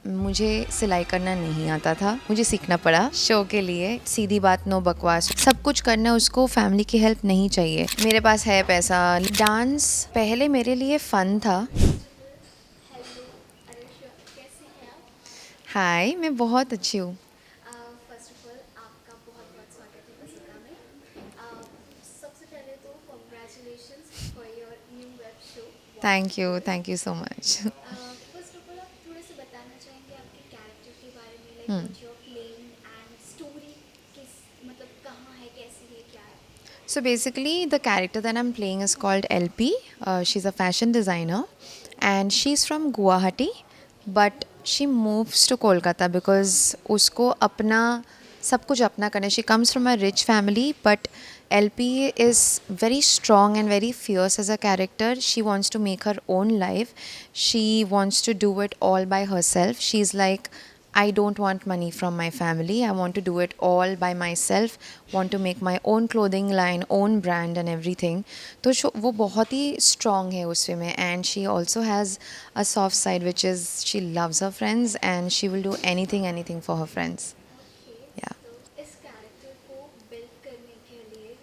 मुझे सिलाई करना नहीं आता था, मुझे सीखना पड़ा शो के लिए। सीधी बात, नो बकवास, सब कुछ करना उसको फैमिली की हेल्प नहीं चाहिए। मेरे पास है पैसा। डांस पहले मेरे लिए फ़न था। हाय, मैं बहुत अच्छी हूँ। फर्स्ट ऑफ ऑल आपका बहुत बहुत स्वागत है बसिका में। सबसे पहले तो congratulations for your new web show. Thank you so much. First of all आप थोड़े से बताना चाहेंगे आपके कैरेक्टर के बारे में, like what you are playing and story किस मतलब कहाँ है, कैसी है, क्या है? So basically, the character that I'm playing is called LP. She's a fashion designer, and she's from Guwahati, but she moves to Kolkata because उसको अपना सब कुछ अपना करना है. She comes from a rich family, but LP is very strong and very fierce as a character. She wants to make her own life. She wants to do it all by herself. She's like, I don't want money from my family. I want to do it all by myself. Want to make my own clothing line, own brand and everything. तो वो बहुत ही strong है उसमें में, and she also has a soft side which is she loves her friends and she will do anything for her friends. Okay, Yeah. तो इस character को build करने के लिए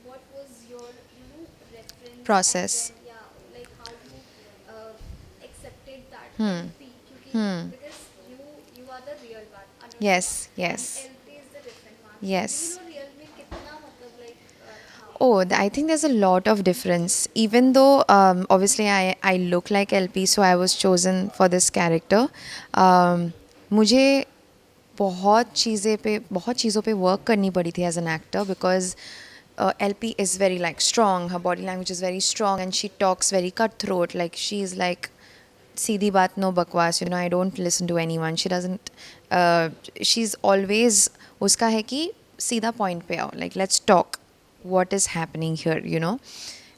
what was your reference and Process. Then या like how you accepted that LP, क्योंकि because you are the real one Anushka Yes, and yes, LP is the different one, so do you yes. No real में कितना मतलब like था? Oh, I think there's a lot of difference. Even though obviously I look like LP, so I was chosen for this character. मुझे बहुत चीज़ों पे work करनी पड़ी थी as an actor because LP is very like strong. Her body language is very strong, and she talks very cutthroat. Like she's like सीधी बात, no बकवास. I don't listen to anyone. She doesn't. She's always उसका है कि सीधा point पे आओ. Like let's talk. What is happening here?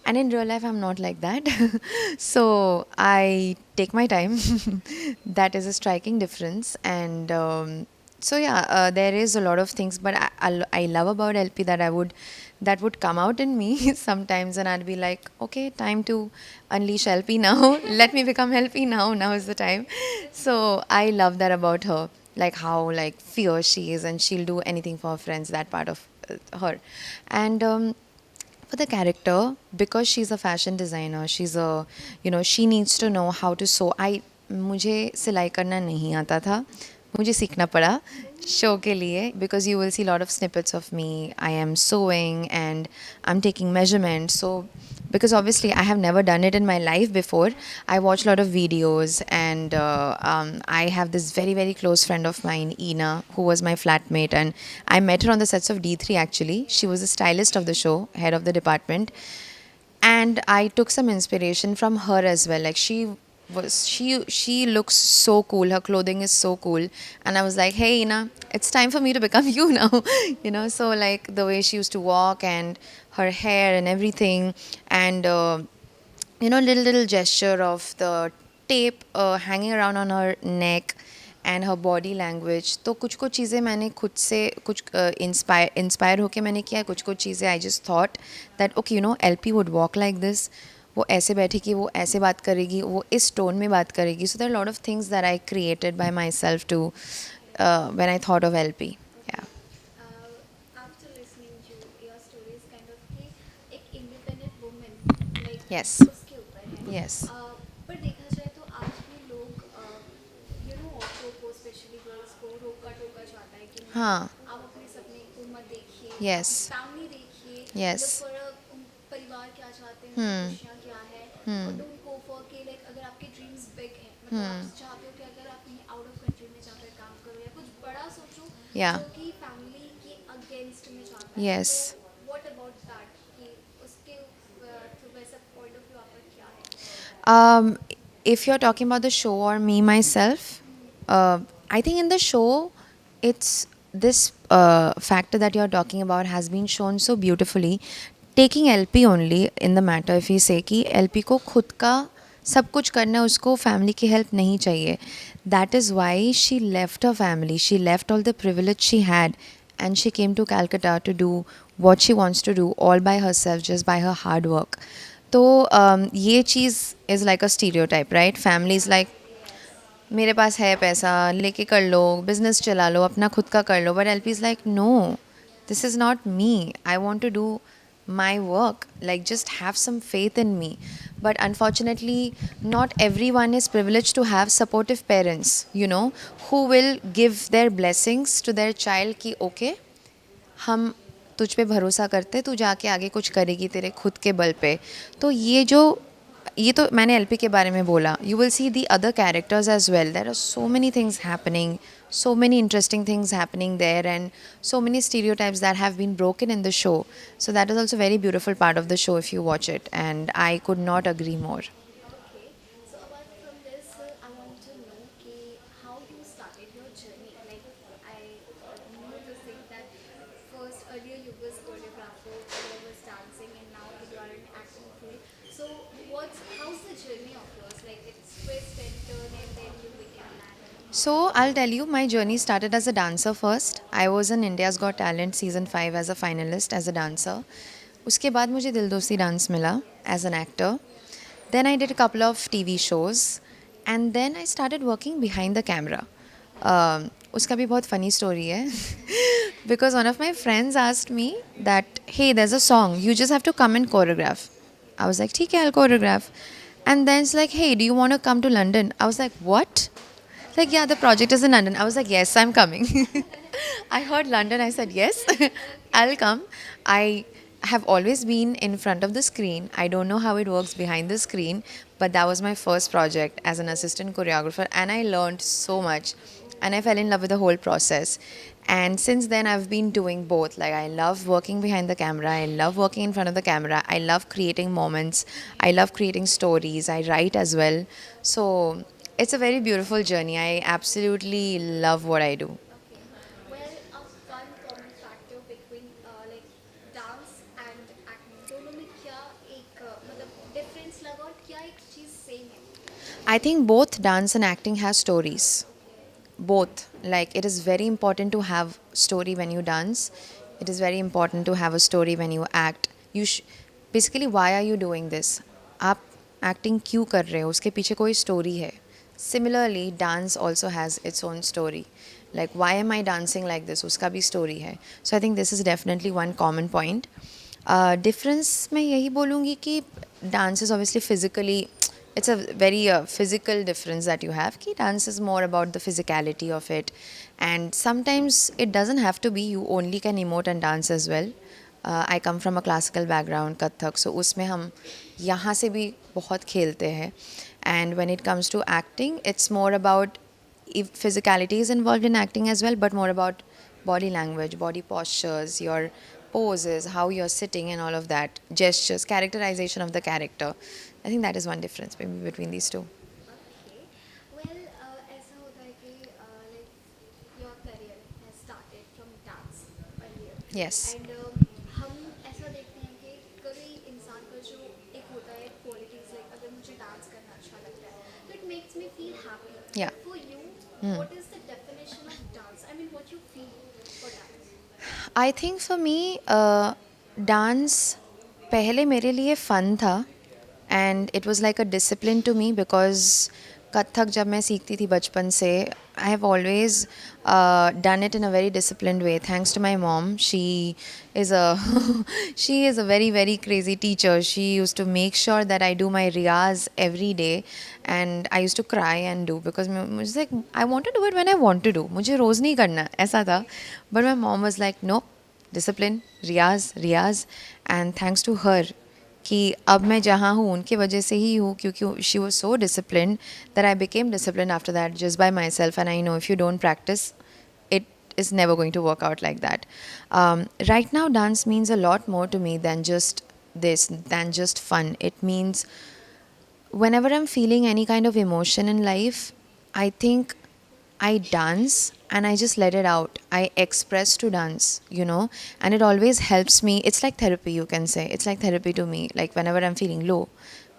And in real life, I'm not like that. So I take my time. That is a striking difference. And so yeah, there is a lot of things, but I love about LP that would come out in me sometimes, and I'd be like, okay, time to unleash LP now. Let me become LP now. Now is the time. So I love that about her, like how like fierce she is, and she'll do anything for her friends. That part of her, and for the character, because she's a fashion designer, she needs to know how to sew. मुझे सिलाई करना नहीं आता था, मुझे सीखना पड़ा show के लिए, because you will see a lot of snippets of me. I am sewing and I'm taking measurements. So because obviously I have never done it in my life before, I watch a lot of videos, and I have this very very close friend of mine, Ina, who was my flatmate, and I met her on the sets of D3 actually. She was the stylist of the show, head of the department, and I took some inspiration from her as well. Like she looks so cool, her clothing is so cool, and I was like, hey Ina, it's time for me to become you now. So like the way she used to walk and her hair and everything, and little gesture of the tape hanging around on her neck and her body language. तो कुछ चीज़ें मैंने खुद से कुछ inspire होके मैंने किया, कुछ चीज़ें I just thought that okay LP would walk like this. वो ऐसे बैठेगी, वो ऐसे बात करेगी, वो इस टोन में बात करेगी. So there are lot of things that I created by myself too when I thought of LP. Yeah. After listening to your stories kind of कि एक इंडिपेंडेंट वुमन लाइक यस. उसके ऊपर है। Yes. पर देखा जाए तो आज भी लोग औरतों को स्पेशली गर्ल्स को रोका टोका जाता है कि नहीं, हाँ. आप अपने सपने को मत देखिए, यस. अपनी फैमिली देखिए, यस. जब परिवार क्या चाहते हैं, उनकी खुशियाँ क्या है, और डोंट गो फॉर के लाइक अगर आपके ड्रीम्स बिग हैं, मतलब आप चाहते हो कि अगर आप कहीं आउट ऑफ कंट्री में जाकर काम करो या कुछ बड़ा सोचो या. जो कि फैमिली के अगेंस्ट में जाता है, यस. तो व्हाट अबाउट दैट कि उसके थ्रू वैसा पॉइंट ऑफ व्यू आपका क्या है? If you're talking about the show or me myself, I think in the show, it's this factor that you're talking about has been shown so beautifully. Taking LP only in the matter, if we say कि LP को खुद का सब कुछ करना है, उसको family की हेल्प नहीं चाहिए. That is why she left her family. She left all the privilege she had, and she came to Calcutta to do what she wants to do all by herself, just by her hard work. तो ये चीज़ is like a stereotype, right? Family is like मेरे पास है पैसा, लेके कर लो, business चला लो, अपना खुद का कर लो. But LP is like no, this is not me. I want to do my work, like just have some faith in me. But unfortunately, not everyone is privileged to have supportive parents, you know, who will give their blessings to their child कि okay, हम तुझ पे भरोसा करते, तू जाके आगे कुछ करेगी तेरे खुद के बल पे. तो ये तो मैंने एलपी के बारे में बोला. You will see the other characters as well. There are so many things happening, so many interesting things happening there, and so many stereotypes that have been broken in the show. So that is also a very beautiful part of the show if you watch it, and I could not agree more. Okay. So apart from this, I want to know how you started your journey. Like I know this thing that first earlier you was choreographer, you was dancing, and now you are in acting field. So how's the journey of yours? Like it's twist and turn, and then you became an actor. So I'll tell you, my journey started as a dancer first. I was in India's Got Talent season 5 as a finalist as a dancer. उसके बाद मुझे दिल दोस्ती dance मिला as an actor. Then I did a couple of TV shows, and then I started working behind the camera. उसका भी बहुत funny story है because one of my friends asked me that hey, there's a song, you just have to come and choreograph. I was like ठीक है, I'll choreograph. And then it's like, hey, do you want to come to London? I was like, what? Like, yeah, the project is in London. I was like, yes, I'm coming. I heard London. I said, yes, I'll come. I have always been in front of the screen. I don't know how it works behind the screen, but that was my first project as an assistant choreographer, and I learned so much. And I fell in love with the whole process. And since then, I've been doing both. Like, I love working behind the camera, I love working in front of the camera, I love creating moments, I love creating stories, I write as well. So, it's a very beautiful journey. I absolutely love what I do. Okay. Well, one common factor between like dance and acting, दोनों में क्या एक मतलब difference लगा और क्या एक चीज़ same है? I think both dance and acting has stories. Both. Like, it is very important to have story when you dance. It is very important to have a story when you act. Basically, why are you doing this? आप acting क्यों कर रहे हो? उसके पीछे कोई story है. Similarly, dance also has its own story. Like, why am I dancing like this? उसका भी story है. So I think this is definitely one common point. Difference मैं यही बोलूँगी कि dance is obviously physically, it's a very physical difference that you have. Ki dance is more about the physicality of it, and sometimes it doesn't have to be you only can emote and dance as well. I come from a classical background, Kathak, so उसमें हम यहाँ से भी बहुत खेलते हैं. And when it comes to acting, it's more about, if physicality is involved in acting as well, but more about body language, body postures, your poses, how you're sitting, and all of that, gestures, characterization of the character. I think that is one difference maybe between these two. Okay. Well, ऐसा होता है कि like your career has started from dance earlier, Yes. and हम ऐसा देखते हैं कि कभी इंसान का जो एक होता है qualities, like अगर मुझे dance करना अच्छा लगता है, so it makes me feel happy. Yeah. But for you, what is the definition of dance? I mean, what you feel for dance? I think for me, dance पहले मेरे लिए fun था, and it was like a discipline to me because Kathak जब मैं सीखती थी बचपन से, I have always done it in a very disciplined way. Thanks to my mom, is a she is a very very crazy teacher. She used to make sure that I do my riyaz every day, and I used to cry and do because मुझे like I want to do it when I want to do. मुझे रोज़ नहीं करना ऐसा था. But my mom was like, nope, discipline, Riyaz Riyaz. And thanks to her कि अब मैं जहाँ हूँ उनकी वजह से ही हूँ, क्योंकि she was so discipline that I became discipline after that just by my self. And I know if you don't practice, it is never going to work out like that. Right now, dance means a lot more to me than just this, than just fun. It means whenever I'm feeling any kind of emotion in life, I think I dance and I just let it out. I express to dance, you know, and it always helps me. It's like therapy, you can say. It's like therapy to me. Like whenever I'm feeling low,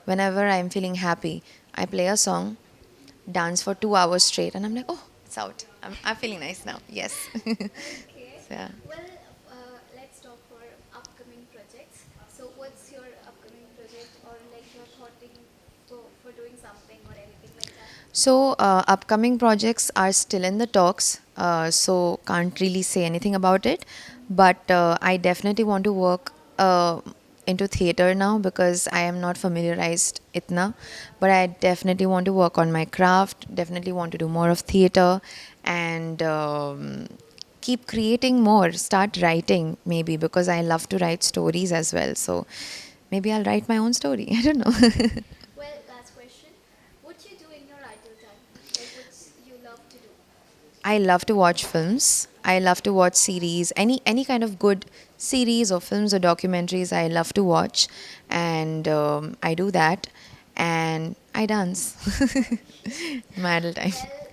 whenever I'm feeling happy, I play a song, dance for 2 hours straight, and I'm like, oh, it's out. I'm feeling nice now. Yes. Okay. So, yeah. Well, let's talk for upcoming projects. So, what's your upcoming project, or like you're thoughting for doing something or anything like that? So, upcoming projects are still in the talks, so can't really say anything about it. But I definitely want to work into theater now because I am not familiarized itna. But I definitely want to work on my craft. Definitely want to do more of theater and keep creating more. Start writing maybe because I love to write stories as well. So maybe I'll write my own story. I don't know. Well, last question. What you do in your idle time? Like what you love to do? I love to watch films. I love to watch series. Any kind of good series or films or documentaries I love to watch, and I do that, and I dance. My idle time. Well,